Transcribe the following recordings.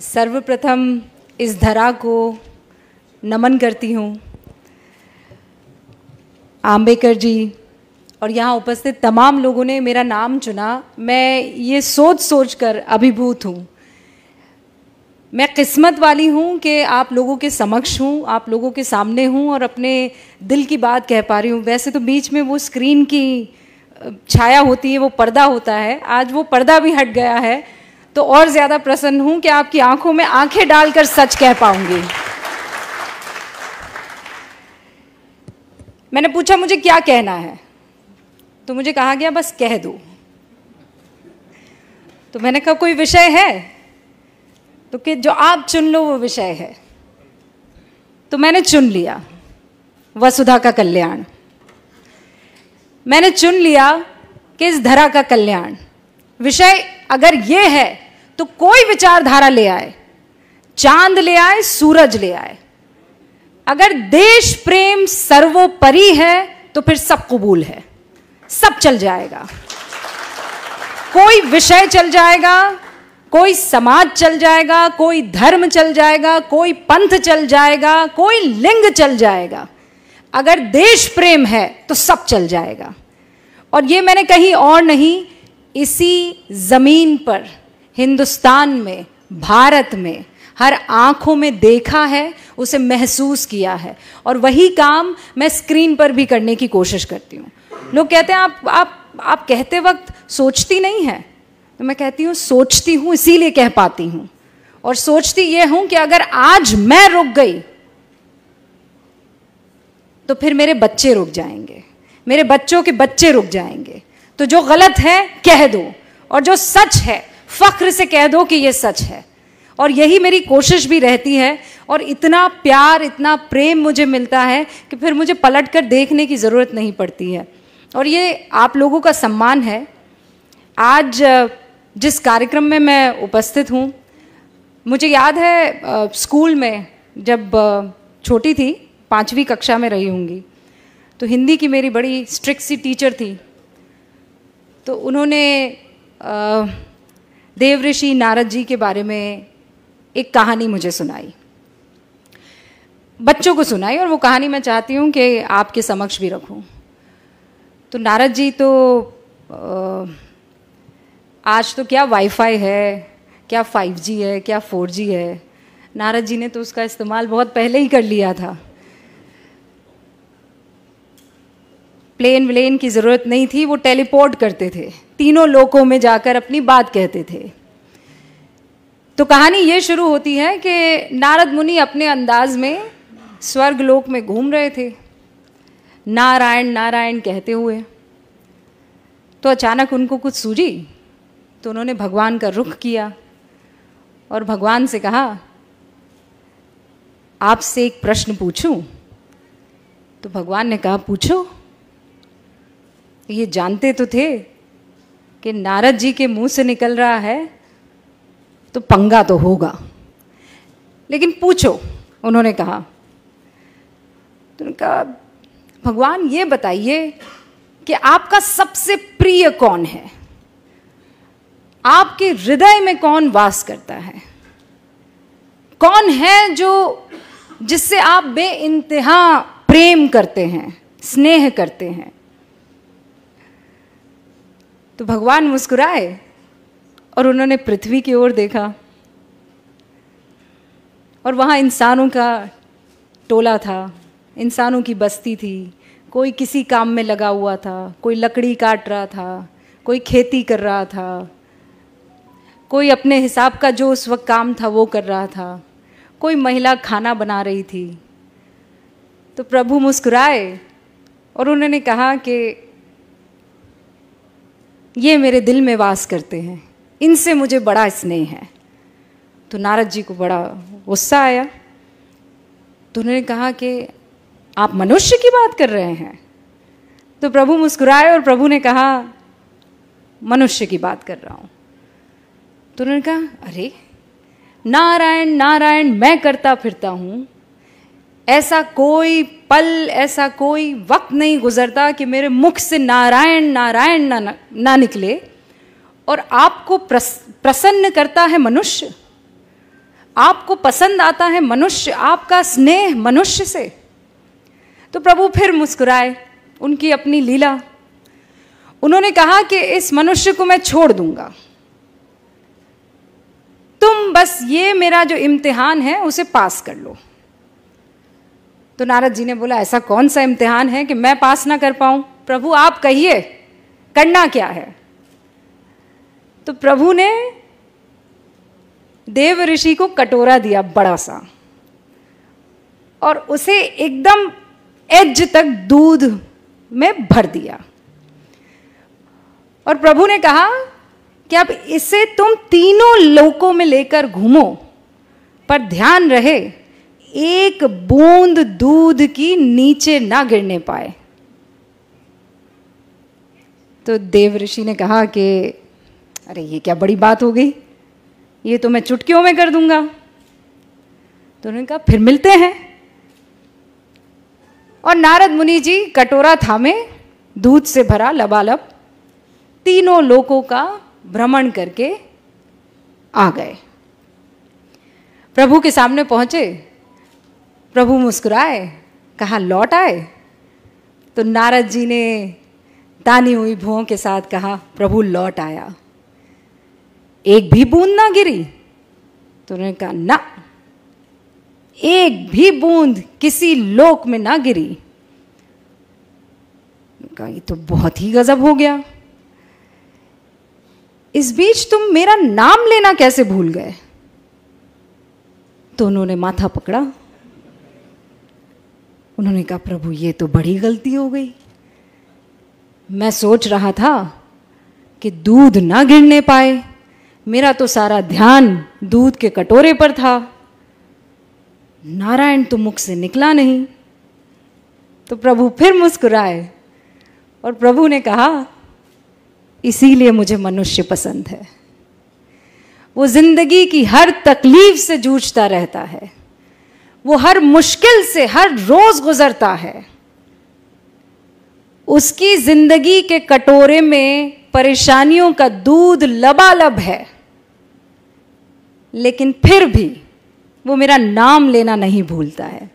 सर्वप्रथम इस धरा को नमन करती हूँ। आम्बेकर जी और यहाँ उपस्थित तमाम लोगों ने मेरा नाम चुना। मैं ये सोच कर अभिभूत हूँ। मैं किस्मत वाली हूँ कि आप लोगों के समक्ष हूँ, आप लोगों के सामने हूँ और अपने दिल की बात कह पा रही हूँ। वैसे तो बीच में वो स्क्रीन की छाया होती है, वो पर्दा होता है, आज वो पर्दा भी हट गया है, तो और ज़्यादा प्रसन्न हूँ कि आपकी आंखों में आंखें डालकर सच कह पाऊंगी। मैंने पूछा मुझे क्या कहना है, तो मुझे कहा गया बस कह दो। तो मैंने कहा कोई विषय है, तो कि जो आप चुन लो वो विषय है। तो मैंने चुन लिया वसुधा का कल्याण। मैंने चुन लिया कि इस धरा का कल्याण विषय अगर ये है तो कोई विचारधारा ले आए, चांद ले आए, सूरज ले आए, अगर देश प्रेम सर्वोपरि है तो फिर सब कबूल है, सब चल जाएगा। कोई विषय चल जाएगा, कोई समाज चल जाएगा, कोई धर्म चल जाएगा, कोई पंथ चल जाएगा, कोई लिंग चल जाएगा। अगर देश प्रेम है तो सब चल जाएगा। और ये मैंने कहीं और नहीं, इसी जमीन पर, हिंदुस्तान में, भारत में, हर आंखों में देखा है, उसे महसूस किया है। और वही काम मैं स्क्रीन पर भी करने की कोशिश करती हूँ। लोग कहते हैं आप कहते वक्त सोचती नहीं है, तो मैं कहती हूँ सोचती हूँ, इसीलिए कह पाती हूँ। और सोचती ये हूँ कि अगर आज मैं रुक गई तो फिर मेरे बच्चे रुक जाएंगे, मेरे बच्चों के बच्चे रुक जाएंगे। तो जो गलत है कह दो, और जो सच है फख्र से कह दो कि ये सच है। और यही मेरी कोशिश भी रहती है। और इतना प्यार, इतना प्रेम मुझे मिलता है कि फिर मुझे पलट कर देखने की ज़रूरत नहीं पड़ती है। और ये आप लोगों का सम्मान है। आज जिस कार्यक्रम में मैं उपस्थित हूँ, मुझे याद है स्कूल में जब छोटी थी, 5वीं कक्षा में रही होंगी, तो हिंदी की मेरी बड़ी स्ट्रिक्ट सी टीचर थी। तो उन्होंने देवऋषि नारद जी के बारे में एक कहानी मुझे सुनाई, बच्चों को सुनाई, और वो कहानी मैं चाहती हूँ कि आपके समक्ष भी रखूँ। तो नारद जी तो आज तो क्या वाईफाई है, क्या 5G है, क्या 4G है। नारद जी ने तो उसका इस्तेमाल बहुत पहले ही कर लिया था। प्लेन व्लेन की ज़रूरत नहीं थी, वो टेलीपोर्ट करते थे, तीनों लोकों में जाकर अपनी बात कहते थे। तो कहानी ये शुरू होती है कि नारद मुनि अपने अंदाज में स्वर्ग लोक में घूम रहे थे, नारायण नारायण कहते हुए। तो अचानक उनको कुछ सूझी, तो उन्होंने भगवान का रुख किया और भगवान से कहा, आपसे एक प्रश्न पूछूं? तो भगवान ने कहा पूछो। ये जानते तो थे कि नारद जी के मुंह से निकल रहा है तो पंगा तो होगा, लेकिन पूछो, उन्होंने कहा। तो उन्होंने कहा, भगवान ये बताइए कि आपका सबसे प्रिय कौन है, आपके हृदय में कौन वास करता है, कौन है जो जिससे आप बेइंतहा प्रेम करते हैं, स्नेह करते हैं। तो भगवान मुस्कुराए और उन्होंने पृथ्वी की ओर देखा, और वहाँ इंसानों का टोला था, इंसानों की बस्ती थी। कोई किसी काम में लगा हुआ था, कोई लकड़ी काट रहा था, कोई खेती कर रहा था, कोई अपने हिसाब का जो उस वक्त काम था वो कर रहा था, कोई महिला खाना बना रही थी। तो प्रभु मुस्कुराए और उन्होंने कहा कि ये मेरे दिल में वास करते हैं, इनसे मुझे बड़ा स्नेह है। तो नारद जी को बड़ा गुस्सा आया। तो उन्होंने कहा कि आप मनुष्य की बात कर रहे हैं? तो प्रभु मुस्कुराए और प्रभु ने कहा, मनुष्य की बात कर रहा हूँ। तो उन्होंने कहा, अरे नारायण नारायण मैं करता फिरता हूँ, ऐसा कोई पल, ऐसा कोई वक्त नहीं गुजरता कि मेरे मुख से नारायण नारायण ना निकले, और आपको प्रसन्न करता है मनुष्य। आपको पसंद आता है मनुष्य, आपका स्नेह मनुष्य से। तो प्रभु फिर मुस्कुराए, उनकी अपनी लीला। उन्होंने कहा कि इस मनुष्य को मैं छोड़ दूंगा, तुम बस ये मेरा जो इम्तिहान है उसे पास कर लो। तो नारद जी ने बोला, ऐसा कौन सा इम्तिहान है कि मैं पास ना कर पाऊं? प्रभु आप कहिए, करना क्या है? तो प्रभु ने देव ऋषि को कटोरा दिया बड़ा सा, और उसे एकदम एज तक दूध में भर दिया। और प्रभु ने कहा कि अब इसे तुम तीनों लोकों में लेकर घूमो, पर ध्यान रहे एक बूंद दूध की नीचे ना गिरने पाए। तो देव ऋषि ने कहा कि अरे ये क्या बड़ी बात हो गई, ये तो मैं चुटकियों में कर दूंगा। तो उन्होंने कहा फिर मिलते हैं। और नारद मुनि जी कटोरा थामे, दूध से भरा लबालब, तीनों लोकों का भ्रमण करके आ गए। प्रभु के सामने पहुंचे, प्रभु मुस्कुराए, कहा लौट आए? तो नारद जी ने तानी हुई भुओं के साथ कहा, प्रभु लौट आया, एक भी बूंद ना गिरी? तो उन्होंने कहा ना, एक भी बूंद किसी लोक में ना गिरी। कहा ये तो बहुत ही गजब हो गया, इस बीच तुम मेरा नाम लेना कैसे भूल गए? तो उन्होंने माथा पकड़ा, उन्होंने कहा प्रभु ये तो बड़ी गलती हो गई, मैं सोच रहा था कि दूध ना गिरने पाए, मेरा तो सारा ध्यान दूध के कटोरे पर था, नारायण तो मुख से निकला नहीं। तो प्रभु फिर मुस्कुराए और प्रभु ने कहा इसीलिए मुझे मनुष्य पसंद है। वो जिंदगी की हर तकलीफ से जूझता रहता है, वो हर मुश्किल से हर रोज गुजरता है, उसकी जिंदगी के कटोरे में परेशानियों का दूध लबालब है, लेकिन फिर भी वो मेरा नाम लेना नहीं भूलता है।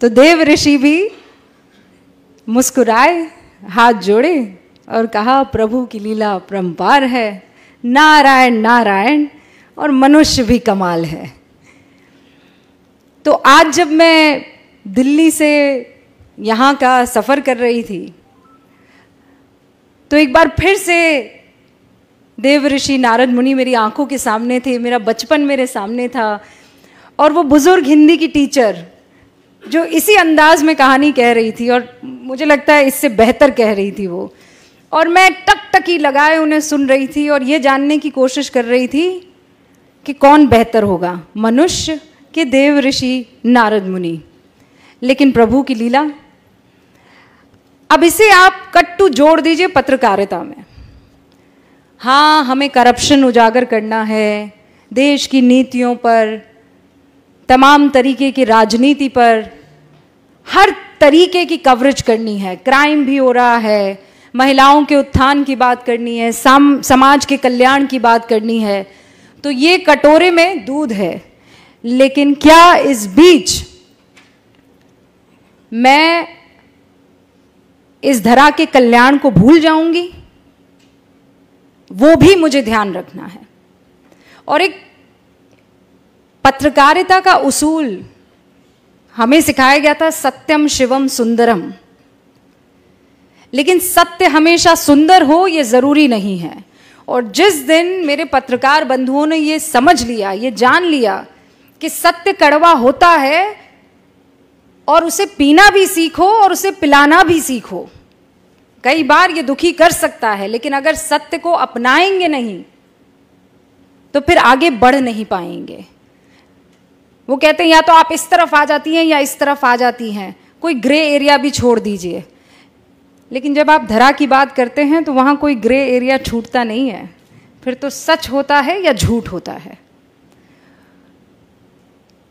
तो देव ऋषि भी मुस्कुराए, हाथ जोड़े और कहा प्रभु की लीला परंपार है, नारायण नारायण, और मनुष्य भी कमाल है। तो आज जब मैं दिल्ली से यहाँ का सफ़र कर रही थी तो एक बार फिर से देव ऋषि नारद मुनि मेरी आंखों के सामने थे, मेरा बचपन मेरे सामने था, और वो बुजुर्ग हिंदी की टीचर जो इसी अंदाज में कहानी कह रही थी, और मुझे लगता है इससे बेहतर कह रही थी वो, और मैं टकटकी लगाए उन्हें सुन रही थी और ये जानने की कोशिश कर रही थी कि कौन बेहतर होगा, मनुष्य कि देव ऋषि नारद मुनि। लेकिन प्रभु की लीला। अब इसे आप कट्टू जोड़ दीजिए पत्रकारिता में। हाँ, हमें करप्शन उजागर करना है, देश की नीतियों पर, तमाम तरीके की राजनीति पर, हर तरीके की कवरेज करनी है, क्राइम भी हो रहा है, महिलाओं के उत्थान की बात करनी है, समाज के कल्याण की बात करनी है। तो ये कटोरे में दूध है, लेकिन क्या इस बीच मैं इस धरा के कल्याण को भूल जाऊंगी? वो भी मुझे ध्यान रखना है। और एक पत्रकारिता का उसूल हमें सिखाया गया था, सत्यम शिवम सुंदरम। लेकिन सत्य हमेशा सुंदर हो ये जरूरी नहीं है। और जिस दिन मेरे पत्रकार बंधुओं ने ये समझ लिया, ये जान लिया कि सत्य कड़वा होता है और उसे पीना भी सीखो और उसे पिलाना भी सीखो। कई बार ये दुखी कर सकता है, लेकिन अगर सत्य को अपनाएंगे नहीं तो फिर आगे बढ़ नहीं पाएंगे। वो कहते हैं या तो आप इस तरफ आ जाती हैं या इस तरफ आ जाती हैं, कोई ग्रे एरिया भी छोड़ दीजिए। लेकिन जब आप धरा की बात करते हैं तो वहां कोई ग्रे एरिया छूटता नहीं है, फिर तो सच होता है या झूठ होता है।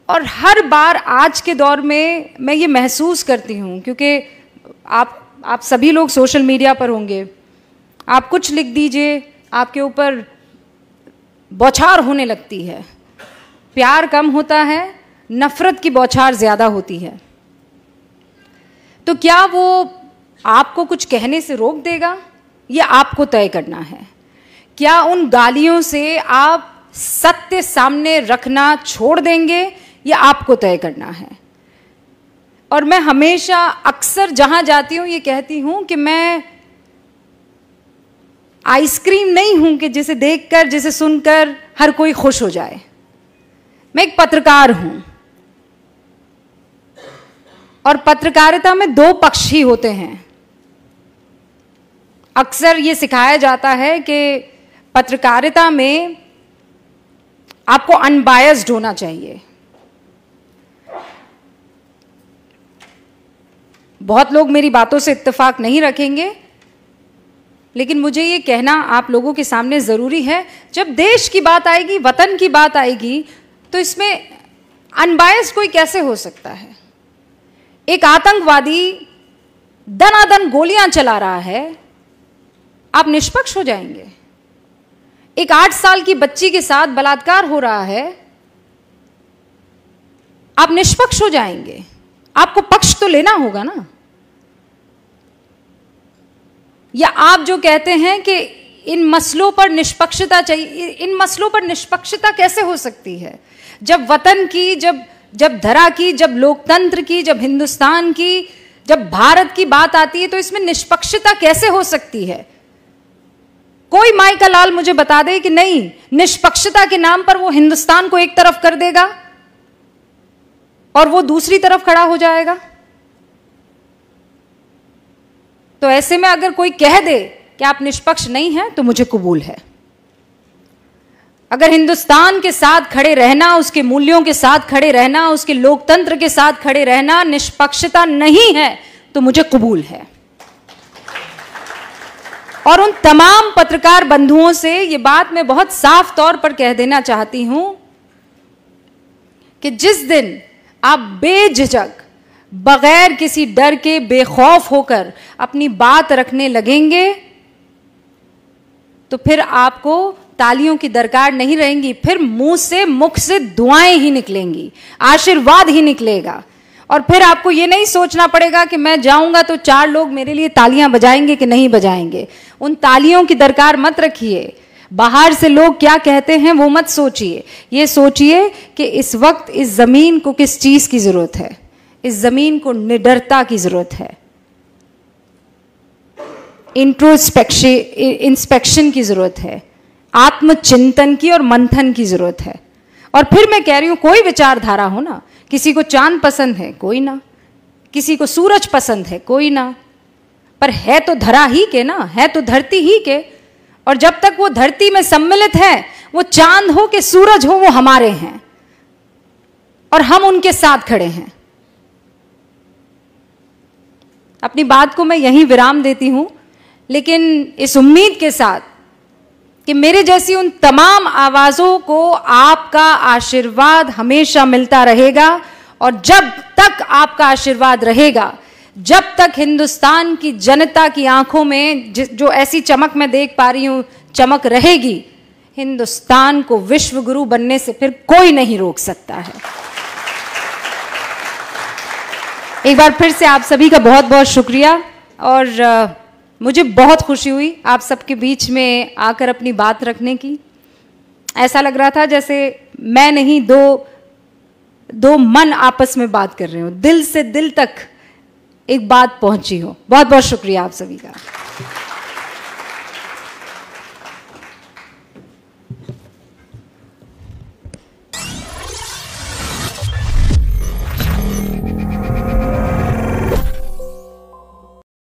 और हर बार आज के दौर में मैं ये महसूस करती हूँ, क्योंकि आप सभी लोग सोशल मीडिया पर होंगे, आप कुछ लिख दीजिए, आपके ऊपर बौछार होने लगती है। प्यार कम होता है, नफरत की बौछार ज्यादा होती है। तो क्या वो आपको कुछ कहने से रोक देगा? ये आपको तय करना है। क्या उन गालियों से आप सत्य सामने रखना छोड़ देंगे? ये आपको तय करना है। और मैं हमेशा अक्सर जहां जाती हूं ये कहती हूं कि मैं आइसक्रीम नहीं हूं कि जिसे देखकर, जिसे सुनकर हर कोई खुश हो जाए। मैं एक पत्रकार हूं और पत्रकारिता में दो पक्ष ही होते हैं। अक्सर ये सिखाया जाता है कि पत्रकारिता में आपको अनबायस्ड होना चाहिए। बहुत लोग मेरी बातों से इत्तेफाक नहीं रखेंगे, लेकिन मुझे ये कहना आप लोगों के सामने ज़रूरी है। जब देश की बात आएगी, वतन की बात आएगी, तो इसमें अनबायस्ड कोई कैसे हो सकता है? एक आतंकवादी दनादन गोलियां चला रहा है, आप निष्पक्ष हो जाएंगे? एक 8 साल की बच्ची के साथ बलात्कार हो रहा है, आप निष्पक्ष हो जाएंगे? आपको पक्ष तो लेना होगा ना। या आप जो कहते हैं कि इन मसलों पर निष्पक्षता चाहिए, इन मसलों पर निष्पक्षता कैसे हो सकती है? जब वतन की, जब धरा की, जब लोकतंत्र की, जब हिंदुस्तान की, जब भारत की बात आती है, तो इसमें निष्पक्षता कैसे हो सकती है? कोई माई का लाल मुझे बता दे कि नहीं, निष्पक्षता के नाम पर वो हिंदुस्तान को एक तरफ कर देगा और वो दूसरी तरफ खड़ा हो जाएगा। तो ऐसे में अगर कोई कह दे कि आप निष्पक्ष नहीं हैं, तो मुझे कबूल है। अगर हिंदुस्तान के साथ खड़े रहना, उसके मूल्यों के साथ खड़े रहना, उसके लोकतंत्र के साथ खड़े रहना निष्पक्षता नहीं है, तो मुझे कबूल है। और उन तमाम पत्रकार बंधुओं से ये बात मैं बहुत साफ तौर पर कह देना चाहती हूं कि जिस दिन आप बेझिझक, बगैर किसी डर के, बेखौफ होकर अपनी बात रखने लगेंगे, तो फिर आपको तालियों की दरकार नहीं रहेंगी। फिर मुख से दुआएं ही निकलेंगी, आशीर्वाद ही निकलेगा। और फिर आपको ये नहीं सोचना पड़ेगा कि मैं जाऊंगा तो 4 लोग मेरे लिए तालियां बजाएंगे कि नहीं बजाएंगे। उन तालियों की दरकार मत रखिए। बाहर से लोग क्या कहते हैं वो मत सोचिए। ये सोचिए कि इस वक्त इस जमीन को किस चीज की जरूरत है। इस जमीन को निडरता की जरूरत है, इंस्पेक्शन की जरूरत है, आत्मचिंतन की और मंथन की जरूरत है। और फिर मैं कह रही हूं, कोई विचारधारा हो ना, किसी को चांद पसंद है, कोई ना, किसी को सूरज पसंद है, कोई ना, पर है तो धरा ही के ना, है तो धरती ही के। और जब तक वो धरती में सम्मिलित है, वो चांद हो कि सूरज हो, वो हमारे हैं और हम उनके साथ खड़े हैं। अपनी बात को मैं यहीं विराम देती हूं, लेकिन इस उम्मीद के साथ कि मेरे जैसी उन तमाम आवाजों को आपका आशीर्वाद हमेशा मिलता रहेगा। और जब तक आपका आशीर्वाद रहेगा, जब तक हिंदुस्तान की जनता की आंखों में जो ऐसी चमक मैं देख पा रही हूं, चमक रहेगी, हिंदुस्तान को विश्व गुरु बनने से फिर कोई नहीं रोक सकता है। एक बार फिर से आप सभी का बहुत बहुत शुक्रिया। और मुझे बहुत खुशी हुई आप सबके बीच में आकर अपनी बात रखने की। ऐसा लग रहा था जैसे मैं नहीं, दो मन आपस में बात कर रहे हो, दिल से दिल तक एक बात पहुंची हो। बहुत बहुत शुक्रिया आप सभी का।